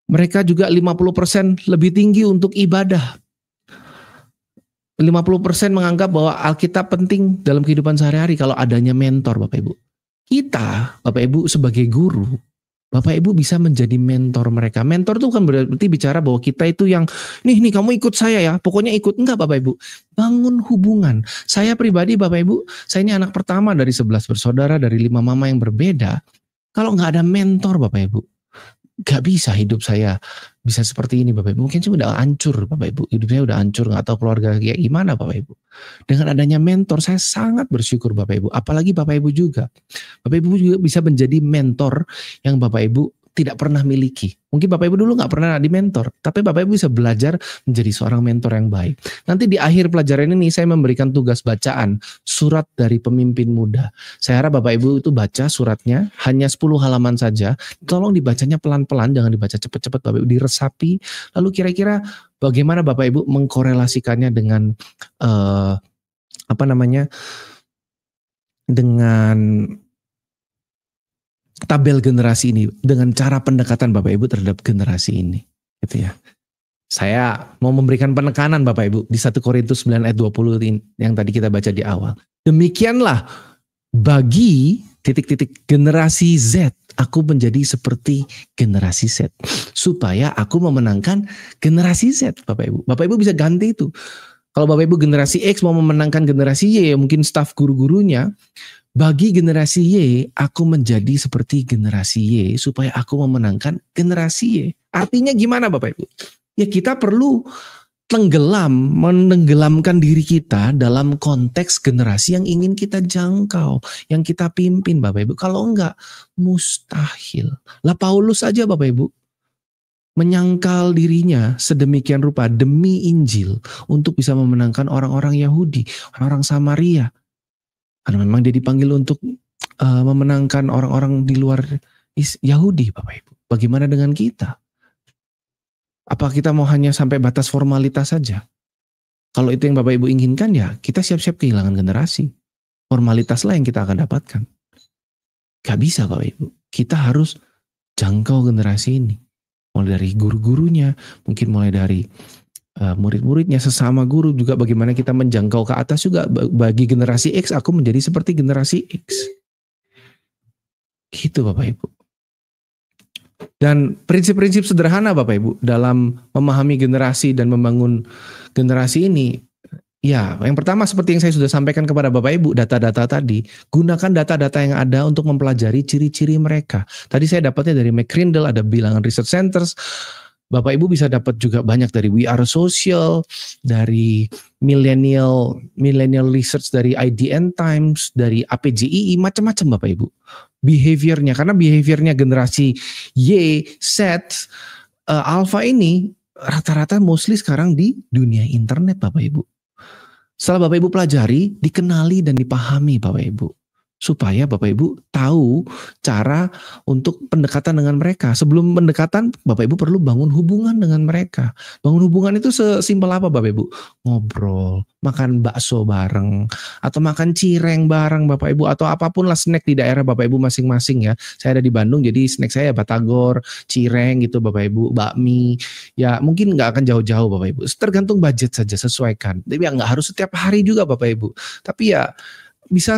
Mereka juga 50% lebih tinggi untuk ibadah. 50% menganggap bahwa Alkitab penting dalam kehidupan sehari-hari kalau adanya mentor Bapak Ibu. Kita, Bapak Ibu sebagai guru, Bapak Ibu bisa menjadi mentor mereka. Mentor itu kan berarti bicara bahwa kita itu yang, nih kamu ikut saya ya, pokoknya ikut. Enggak Bapak Ibu, bangun hubungan. Saya pribadi Bapak Ibu, saya ini anak pertama dari 11 bersaudara, dari 5 mama yang berbeda. Kalau nggak ada mentor Bapak Ibu, nggak bisa hidup saya bisa seperti ini Bapak Ibu. Mungkin saya udah hancur Bapak Ibu, hidup saya udah hancur, nggak tahu keluarga kayak gimana Bapak Ibu. Dengan adanya mentor saya sangat bersyukur Bapak Ibu. Apalagi Bapak Ibu juga. Bapak Ibu juga bisa menjadi mentor yang Bapak Ibu tidak pernah miliki. Mungkin Bapak Ibu dulu nggak pernah di mentor, tapi Bapak Ibu bisa belajar menjadi seorang mentor yang baik. Nanti di akhir pelajaran ini saya memberikan tugas bacaan surat dari pemimpin muda. Saya harap Bapak Ibu itu baca suratnya, hanya 10 halaman saja. Tolong dibacanya pelan-pelan, jangan dibaca cepat-cepat Bapak Ibu, diresapi. Lalu kira-kira bagaimana Bapak Ibu mengkorelasikannya dengan dengan tabel generasi ini, dengan cara pendekatan Bapak Ibu terhadap generasi ini, gitu ya. Saya mau memberikan penekanan Bapak Ibu di 1 Korintus 9 ayat 20 yang tadi kita baca di awal. Demikianlah bagi generasi Z, aku menjadi seperti generasi Z supaya aku memenangkan generasi Z Bapak Ibu. Bapak Ibu bisa ganti itu. Kalau Bapak Ibu generasi X mau memenangkan generasi Y, mungkin staf guru-gurunya, bagi generasi Y, aku menjadi seperti generasi Y supaya aku memenangkan generasi Y. Artinya gimana Bapak Ibu? Ya kita perlu menenggelamkan diri kita dalam konteks generasi yang ingin kita jangkau, yang kita pimpin Bapak Ibu. Kalau enggak, mustahil. Lah Paulus aja Bapak Ibu menyangkal dirinya sedemikian rupa demi Injil untuk bisa memenangkan orang-orang Yahudi, orang-orang Samaria. Karena memang dia dipanggil untuk memenangkan orang-orang di luar Yahudi Bapak Ibu. Bagaimana dengan kita? Apa kita mau hanya sampai batas formalitas saja? Kalau itu yang Bapak Ibu inginkan ya kita siap-siap kehilangan generasi. Formalitaslah yang kita akan dapatkan. Gak bisa Bapak Ibu. Kita harus jangkau generasi ini. Mulai dari guru-gurunya, mungkin mulai dari murid-muridnya, sesama guru juga bagaimana kita menjangkau ke atas juga. Bagi generasi X aku menjadi seperti generasi X. Gitu Bapak Ibu. Dan prinsip-prinsip sederhana Bapak Ibu dalam memahami generasi dan membangun generasi ini, ya yang pertama seperti yang saya sudah sampaikan kepada Bapak Ibu, data-data tadi, gunakan data-data yang ada untuk mempelajari ciri-ciri mereka. Tadi saya dapatnya dari McCrindle, ada bilangan research centers. Bapak Ibu bisa dapat juga banyak dari We Are Social, dari millennial research dari IDN Times, dari APJII, macam-macam Bapak Ibu. Behaviornya, karena behaviornya generasi Y, Z, Alpha ini rata-rata mostly sekarang di dunia internet Bapak Ibu. Setelah Bapak Ibu pelajari, dikenali dan dipahami Bapak Ibu. Supaya Bapak Ibu tahu cara untuk pendekatan dengan mereka. Sebelum pendekatan, Bapak Ibu perlu bangun hubungan dengan mereka. Bangun hubungan itu sesimpel apa Bapak Ibu? Ngobrol, makan bakso bareng, atau makan cireng bareng Bapak Ibu, atau apapun lah snack di daerah Bapak Ibu masing-masing ya. Saya ada di Bandung, jadi snack saya batagor, cireng gitu Bapak Ibu, bakmi. Ya mungkin nggak akan jauh-jauh Bapak Ibu. Tergantung budget saja, sesuaikan. Tapi ya nggak harus setiap hari juga Bapak Ibu. Tapi ya bisa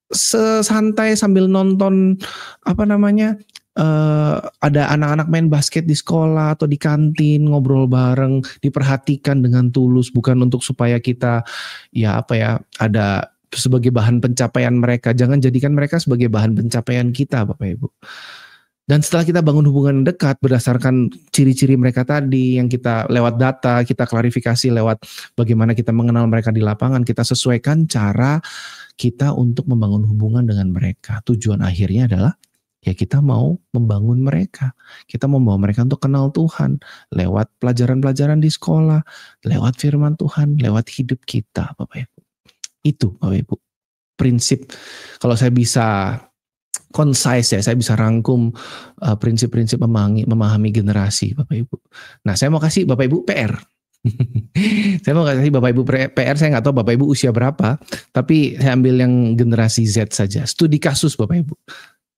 sesantai sambil nonton ada anak-anak main basket di sekolah atau di kantin, ngobrol bareng, diperhatikan dengan tulus, bukan untuk supaya kita ada sebagai bahan pencapaian mereka. Jangan jadikan mereka sebagai bahan pencapaian kita Bapak Ibu. Dan setelah kita bangun hubungan dekat berdasarkan ciri-ciri mereka tadi yang kita lewat data, kita klarifikasi lewat bagaimana kita mengenal mereka di lapangan, kita sesuaikan cara kita untuk membangun hubungan dengan mereka. Tujuan akhirnya adalah ya kita mau membangun mereka. Kita mau membawa mereka untuk kenal Tuhan lewat pelajaran-pelajaran di sekolah, lewat firman Tuhan, lewat hidup kita, Bapak Ibu. Itu Bapak Ibu. Prinsip, kalau saya bisa concise ya, saya bisa rangkum prinsip-prinsip memahami generasi Bapak Ibu. Nah, saya mau kasih Bapak Ibu PR. Saya mau kasih Bapak Ibu PR, saya nggak tahu Bapak Ibu usia berapa, tapi saya ambil yang generasi Z saja. Studi kasus Bapak Ibu.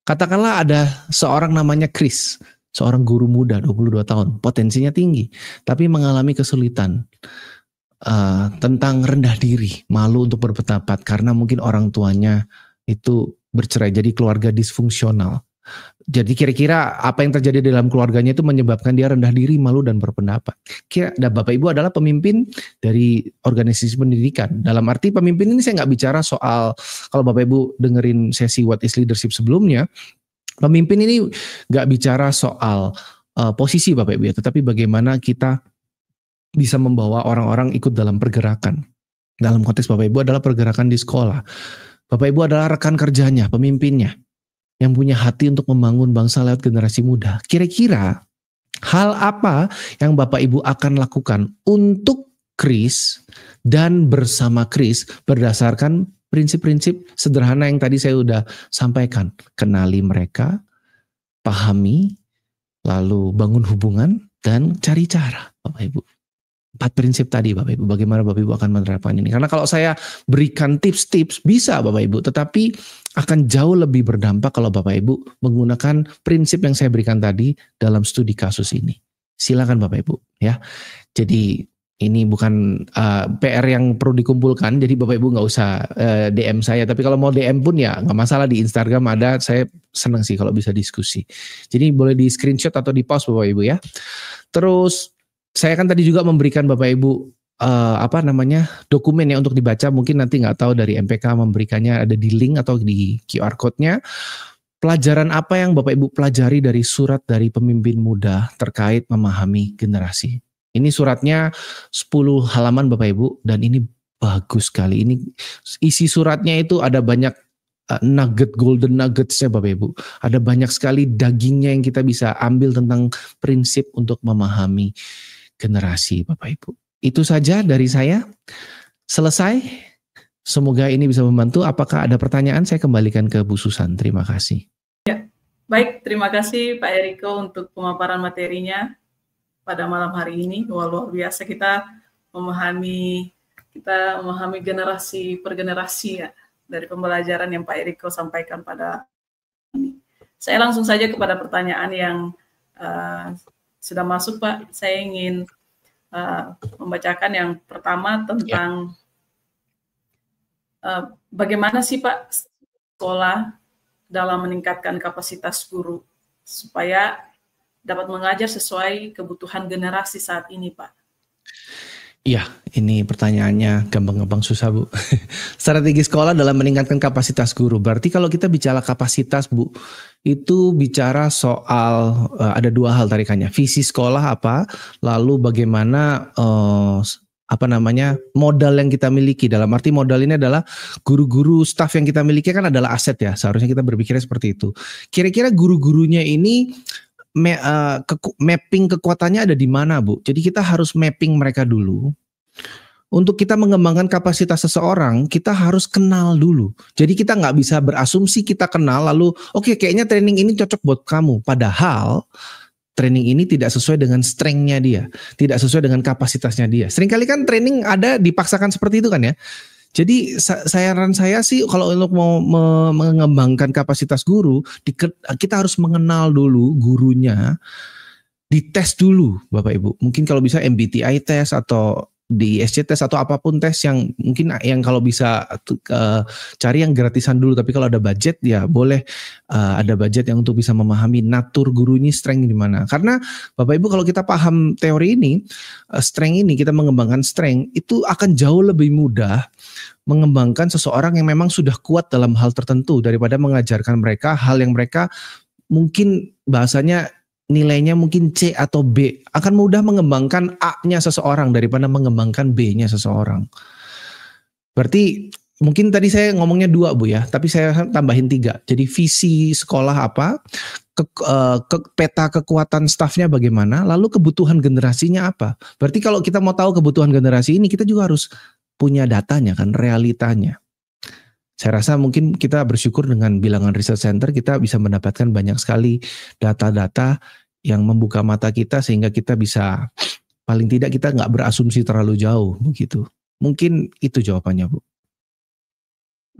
Katakanlah ada seorang namanya Chris, seorang guru muda 22 tahun, potensinya tinggi, tapi mengalami kesulitan tentang rendah diri, malu untuk berpendapat karena mungkin orang tuanya itu bercerai, jadi keluarga disfungsional. Jadi kira-kira apa yang terjadi dalam keluarganya itu menyebabkan dia rendah diri, malu dan berpendapat. Bapak Ibu adalah pemimpin dari organisasi pendidikan. Dalam arti pemimpin ini saya nggak bicara soal, kalau Bapak Ibu dengerin sesi What is Leadership sebelumnya, pemimpin ini nggak bicara soal posisi Bapak Ibu ya, tetapi bagaimana kita bisa membawa orang-orang ikut dalam pergerakan. Dalam konteks Bapak Ibu adalah pergerakan di sekolah. Bapak Ibu adalah rekan kerjanya, pemimpinnya, yang punya hati untuk membangun bangsa lewat generasi muda. Kira-kira hal apa yang Bapak Ibu akan lakukan untuk Chris dan bersama Chris berdasarkan prinsip-prinsip sederhana yang tadi saya sudah sampaikan. Kenali mereka, pahami, lalu bangun hubungan, dan cari cara Bapak Ibu. 4 prinsip tadi Bapak Ibu, bagaimana Bapak Ibu akan menerapkan ini. Karena kalau saya berikan tips-tips bisa Bapak Ibu, tetapi akan jauh lebih berdampak kalau Bapak Ibu menggunakan prinsip yang saya berikan tadi dalam studi kasus ini. Silakan Bapak Ibu ya. Jadi ini bukan PR yang perlu dikumpulkan, jadi Bapak Ibu nggak usah DM saya. Tapi kalau mau DM pun ya nggak masalah, di Instagram ada, saya senang sih kalau bisa diskusi. Jadi boleh di screenshot atau di post Bapak Ibu ya. Terus saya kan tadi juga memberikan Bapak Ibu dokumen ya untuk dibaca. Mungkin nanti nggak tahu dari MPK memberikannya ada di link atau di QR code-nya. Pelajaran apa yang Bapak Ibu pelajari dari surat dari pemimpin muda terkait memahami generasi. Ini suratnya 10 halaman Bapak Ibu, dan ini bagus sekali. Ini isi suratnya itu ada banyak golden nuggets-nya Bapak Ibu. Ada banyak sekali dagingnya yang kita bisa ambil tentang prinsip untuk memahami generasi Bapak Ibu. Itu saja dari saya. Selesai. Semoga ini bisa membantu. Apakah ada pertanyaan? Saya kembalikan ke Bu Susan. Terima kasih. Ya, baik. Terima kasih Pak Eriko untuk pemaparan materinya pada malam hari ini. Luar biasa kita memahami generasi per generasi ya, dari pembelajaran yang Pak Eriko sampaikan pada ini. Saya langsung saja kepada pertanyaan yang sudah masuk Pak. Saya ingin membacakan yang pertama tentang bagaimana sih Pak sekolah dalam meningkatkan kapasitas guru supaya dapat mengajar sesuai kebutuhan generasi saat ini Pak. Iya, ini pertanyaannya gampang-gampang susah Bu. Strategi sekolah dalam meningkatkan kapasitas guru. Berarti kalau kita bicara kapasitas Bu, itu bicara soal ada 2 hal tarikannya. Visi sekolah apa, lalu bagaimana modal yang kita miliki. Dalam arti modal ini adalah guru-guru, staf yang kita miliki kan adalah aset ya. Seharusnya kita berpikirnya seperti itu. Kira-kira guru-gurunya ini mapping kekuatannya ada di mana Bu? Jadi kita harus mapping mereka dulu. Untuk kita mengembangkan kapasitas seseorang, kita harus kenal dulu. Jadi kita nggak bisa berasumsi kita kenal lalu oke, kayaknya training ini cocok buat kamu. Padahal training ini tidak sesuai dengan strength-nya dia, tidak sesuai dengan kapasitasnya dia. Seringkali kan training ada dipaksakan seperti itu kan ya. Jadi saran saya sih kalau untuk mau mengembangkan kapasitas guru, kita harus mengenal dulu gurunya, dites dulu Bapak Ibu. Mungkin kalau bisa MBTI test atau DSC test atau apapun tes yang mungkin yang kalau bisa cari yang gratisan dulu. Tapi kalau ada budget ya boleh ada budget yang untuk bisa memahami natur guru ini strength di mana. Karena Bapak Ibu kalau kita paham teori ini, strength ini kita mengembangkan strength itu akan jauh lebih mudah mengembangkan seseorang yang memang sudah kuat dalam hal tertentu daripada mengajarkan mereka hal yang mereka mungkin bahasanya nilainya mungkin C atau B, akan mudah mengembangkan A-nya seseorang daripada mengembangkan B-nya seseorang. Berarti mungkin tadi saya ngomongnya 2 Bu ya, tapi saya tambahin 3. Jadi visi sekolah apa, peta kekuatan stafnya bagaimana, lalu kebutuhan generasinya apa. Berarti kalau kita mau tahu kebutuhan generasi ini, kita juga harus punya datanya kan, realitanya. Saya rasa mungkin kita bersyukur dengan Bilangan Research Center kita bisa mendapatkan banyak sekali data-data yang membuka mata kita sehingga kita bisa, paling tidak kita nggak berasumsi terlalu jauh begitu. Mungkin itu jawabannya Bu.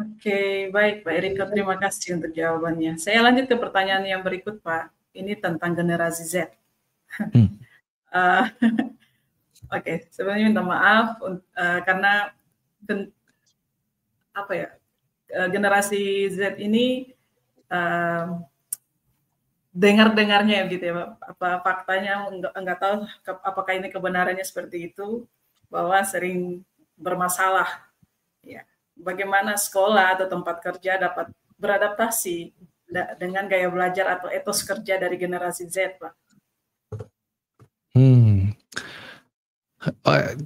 Oke, baik Pak Eriko, terima kasih untuk jawabannya. Saya lanjut ke pertanyaan yang berikut Pak. Ini tentang generasi Z. Oke, sebenarnya minta maaf karena generasi Z ini dengar-dengarnya gitu ya, apa faktanya enggak tahu apakah ini kebenarannya seperti itu, bahwa sering bermasalah. Ya, bagaimana sekolah atau tempat kerja dapat beradaptasi dengan gaya belajar atau etos kerja dari generasi Z, Pak?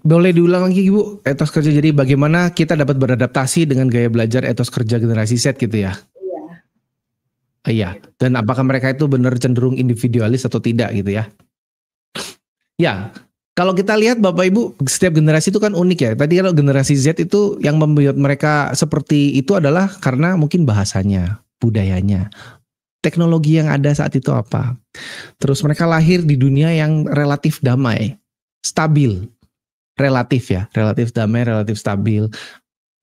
Boleh diulang lagi Bu, etos kerja, jadi bagaimana kita dapat beradaptasi dengan gaya belajar etos kerja generasi Z gitu ya? Iya, dan apakah mereka itu benar cenderung individualis atau tidak gitu ya? Ya, kalau kita lihat Bapak Ibu, setiap generasi itu kan unik ya. Tadi kalau generasi Z itu yang membuat mereka seperti itu adalah karena mungkin bahasanya, budayanya, teknologi yang ada saat itu apa. Terus mereka lahir di dunia yang relatif damai, stabil, relatif ya, relatif damai, relatif stabil.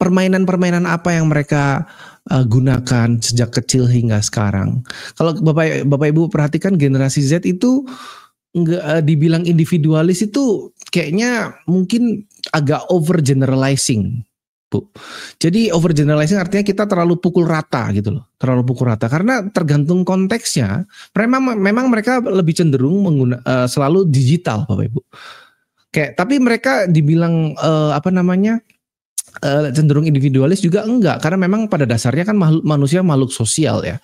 Permainan-permainan apa yang mereka gunakan sejak kecil hingga sekarang. Kalau Bapak Ibu perhatikan generasi Z itu nggak dibilang individualis itu kayaknya mungkin agak over generalizing, Bu. Jadi over generalizing artinya kita terlalu pukul rata gitu loh, terlalu pukul rata karena tergantung konteksnya. Memang mereka lebih cenderung selalu digital, Bapak Ibu. Tapi mereka dibilang cenderung individualis juga enggak, karena memang pada dasarnya kan manusia makhluk sosial ya.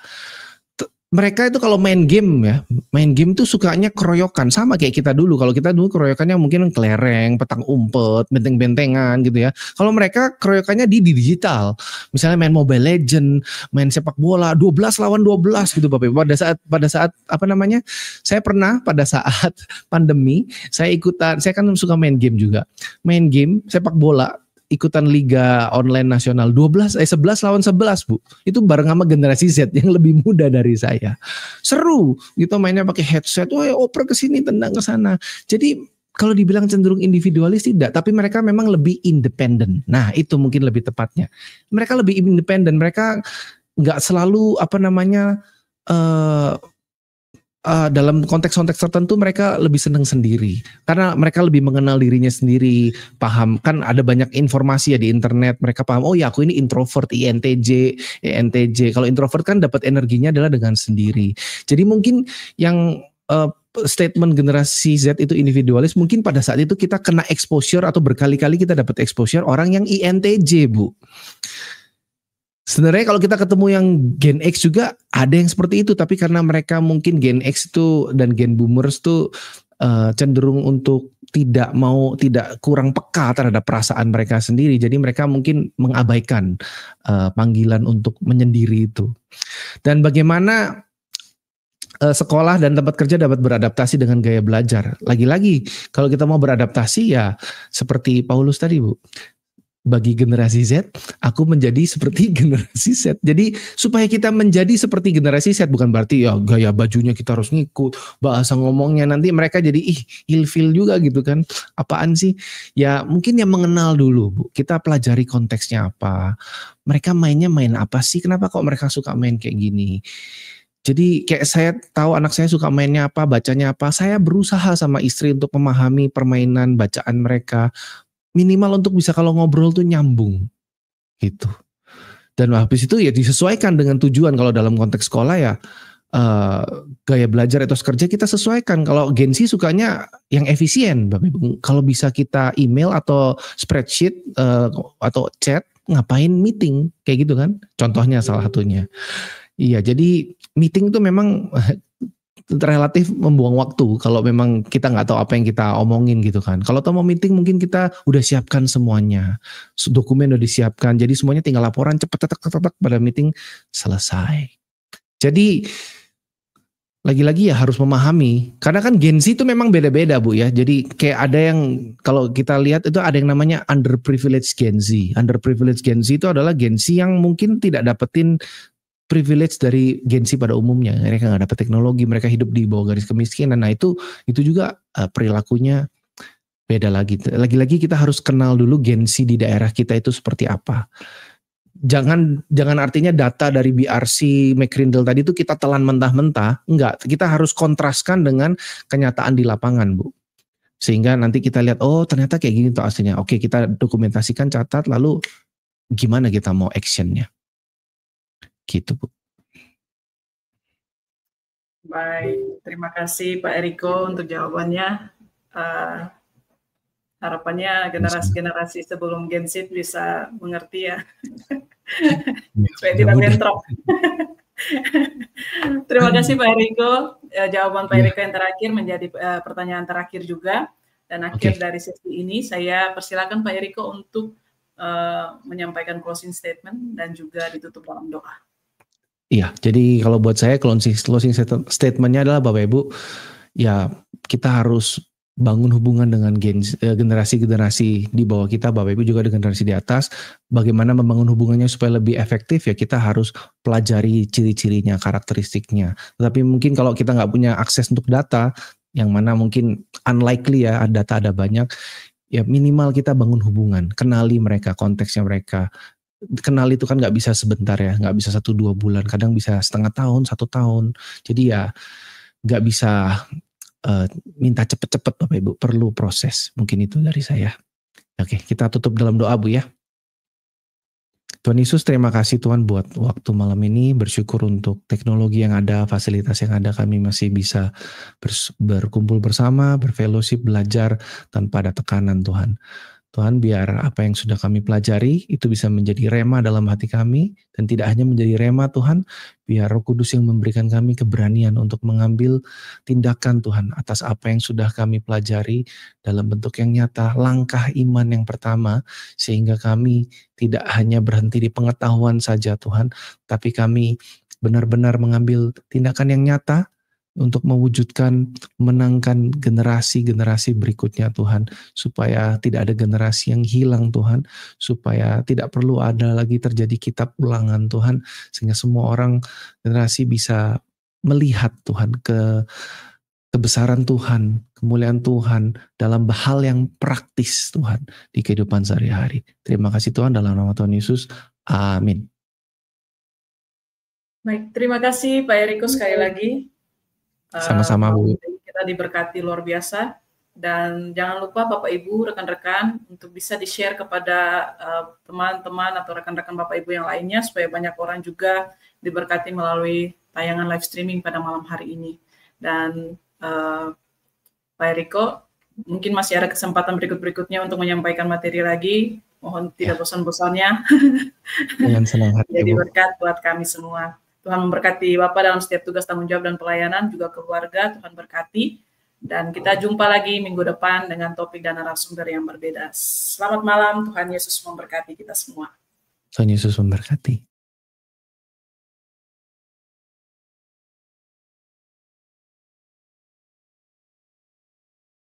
Mereka itu kalau main game tuh sukanya keroyokan, sama kayak kita dulu. Kalau kita dulu keroyokannya mungkin kelereng, petang umpet, benteng-bentengan gitu ya. Kalau mereka keroyokannya di digital, misalnya main Mobile Legend, main sepak bola 12 lawan 12 gitu Bapak. Pada saat saya pernah pada saat pandemi saya kan suka main game juga, main game sepak bola, ikutan Liga Online Nasional 11 lawan 11 Bu. Itu bareng sama generasi Z yang lebih muda dari saya. Seru gitu, mainnya pakai headset, oper ke sini, tendang ke sana. Jadi kalau dibilang cenderung individualis tidak, tapi mereka memang lebih independen. Nah, itu mungkin lebih tepatnya. Mereka lebih independen, mereka nggak selalu dalam konteks-konteks tertentu mereka lebih senang sendiri karena mereka lebih mengenal dirinya sendiri, paham kan ada banyak informasi ya di internet, mereka paham aku ini introvert, INTJ, ENTJ. Kalau introvert kan dapat energinya adalah dengan sendiri. Jadi mungkin yang statement generasi Z itu individualis, mungkin pada saat itu kita kena exposure atau berkali-kali kita dapat exposure orang yang INTJ Bu. Sebenarnya kalau kita ketemu yang Gen X juga ada yang seperti itu, tapi karena mereka mungkin Gen X itu dan Gen Boomers itu cenderung untuk tidak kurang peka terhadap perasaan mereka sendiri, jadi mereka mungkin mengabaikan panggilan untuk menyendiri itu. Dan bagaimana sekolah dan tempat kerja dapat beradaptasi dengan gaya belajar? Lagi-lagi kalau kita mau beradaptasi ya seperti Paulus tadi Bu. Bagi generasi Z, aku menjadi seperti generasi Z. Jadi supaya kita menjadi seperti generasi Z bukan berarti ya gaya bajunya kita harus ngikut, bahasa ngomongnya nanti mereka jadi ilfil juga gitu kan. Apaan sih? Ya mungkin yang mengenal dulu Bu. Kita pelajari konteksnya apa. Mereka mainnya main apa sih? Kenapa kok mereka suka main kayak gini? Jadi kayak saya tahu anak saya suka mainnya apa, bacanya apa. Saya berusaha sama istri untuk memahami permainan bacaan mereka. Minimal untuk bisa kalau ngobrol tuh nyambung gitu. Dan habis itu ya disesuaikan dengan tujuan. Kalau dalam konteks sekolah ya gaya belajar etos kerja kita sesuaikan. Kalau Gen Z sukanya yang efisien Bapak Ibu. Kalau bisa kita email atau spreadsheet atau chat, ngapain meeting kayak gitu kan. Contohnya salah satunya. Iya, jadi meeting tuh memang relatif membuang waktu kalau memang kita nggak tahu apa yang kita omongin gitu kan. Kalau mau meeting mungkin kita udah siapkan semuanya, dokumen udah disiapkan, jadi semuanya tinggal laporan cepet tek pada meeting selesai. Jadi lagi-lagi ya harus memahami, karena kan Gen Z itu memang beda-beda Bu ya. Jadi kayak ada yang kalau kita lihat itu ada yang namanya underprivileged Gen Z. Underprivileged Gen Z itu adalah Gen Z yang mungkin tidak dapetin privilege dari Gen Z pada umumnya. Mereka nggak dapat teknologi, mereka hidup di bawah garis kemiskinan. Nah itu juga perilakunya beda lagi. Lagi-lagi kita harus kenal dulu Gen Z di daerah kita itu seperti apa. Jangan artinya data dari BRC, McCrindle tadi itu kita telan mentah-mentah. Enggak, kita harus kontraskan dengan kenyataan di lapangan, Bu. Sehingga nanti kita lihat, oh ternyata kayak gini tuh aslinya. Oke, kita dokumentasikan, catat, lalu gimana kita mau actionnya. Gitu, Bu. Baik, terima kasih Pak Eriko untuk jawabannya. Harapannya generasi-generasi sebelum Gen Z bisa mengerti ya. Supaya tidak bentrok. Terima kasih Pak Eriko. Jawaban Pak Eriko yang terakhir menjadi pertanyaan terakhir juga. Dan akhir dari sesi ini saya persilakan Pak Eriko untuk menyampaikan closing statement dan juga ditutup dalam doa. Iya, jadi kalau buat saya closing statement-nya adalah Bapak Ibu, ya kita harus bangun hubungan dengan generasi-generasi di bawah kita, Bapak Ibu juga dengan generasi di atas. Bagaimana membangun hubungannya supaya lebih efektif, ya kita harus pelajari ciri-cirinya, karakteristiknya. Tetapi mungkin kalau kita nggak punya akses untuk data, yang mana mungkin unlikely ya, data ada banyak, ya minimal kita bangun hubungan, kenali mereka, konteksnya mereka. Kenal itu kan nggak bisa sebentar ya, nggak bisa 1-2 bulan, kadang bisa setengah tahun, 1 tahun. Jadi ya nggak bisa minta cepet-cepet Bapak Ibu, perlu proses. Mungkin itu dari saya. Oke, kita tutup dalam doa Bu ya. Tuhan Yesus, terima kasih Tuhan buat waktu malam ini, bersyukur untuk teknologi yang ada, fasilitas yang ada, kami masih bisa berkumpul bersama, berfellowship, belajar tanpa ada tekanan Tuhan. Tuhan, biar apa yang sudah kami pelajari itu bisa menjadi rema dalam hati kami, dan tidak hanya menjadi rema Tuhan, biar Roh Kudus yang memberikan kami keberanian untuk mengambil tindakan Tuhan atas apa yang sudah kami pelajari dalam bentuk yang nyata, langkah iman yang pertama, sehingga kami tidak hanya berhenti di pengetahuan saja Tuhan, tapi kami benar-benar mengambil tindakan yang nyata untuk mewujudkan, menangkan generasi-generasi berikutnya Tuhan, supaya tidak ada generasi yang hilang Tuhan, supaya tidak perlu ada lagi terjadi kitab ulangan Tuhan, sehingga semua orang generasi bisa melihat Tuhan kebesaran Tuhan, kemuliaan Tuhan dalam hal yang praktis Tuhan di kehidupan sehari-hari. Terima kasih Tuhan, dalam nama Tuhan Yesus, amin. Baik, terima kasih Pak Eriko sekali lagi. Sama-sama Bu. Kita diberkati luar biasa, dan jangan lupa Bapak Ibu, rekan-rekan untuk bisa di-share kepada teman-teman atau rekan-rekan Bapak Ibu yang lainnya, supaya banyak orang juga diberkati melalui tayangan live streaming pada malam hari ini. Dan Pak Eriko, mungkin masih ada kesempatan berikut-berikutnya untuk menyampaikan materi lagi. Mohon tidak bosan-bosannya. Dengan senang hati. Jadi berkat buat kami semua. Tuhan memberkati Bapak dalam setiap tugas tanggung jawab dan pelayanan, juga keluarga. Tuhan berkati. Dan kita jumpa lagi minggu depan dengan topik dan narasumber yang berbeda. Selamat malam, Tuhan Yesus memberkati kita semua. Tuhan Yesus memberkati.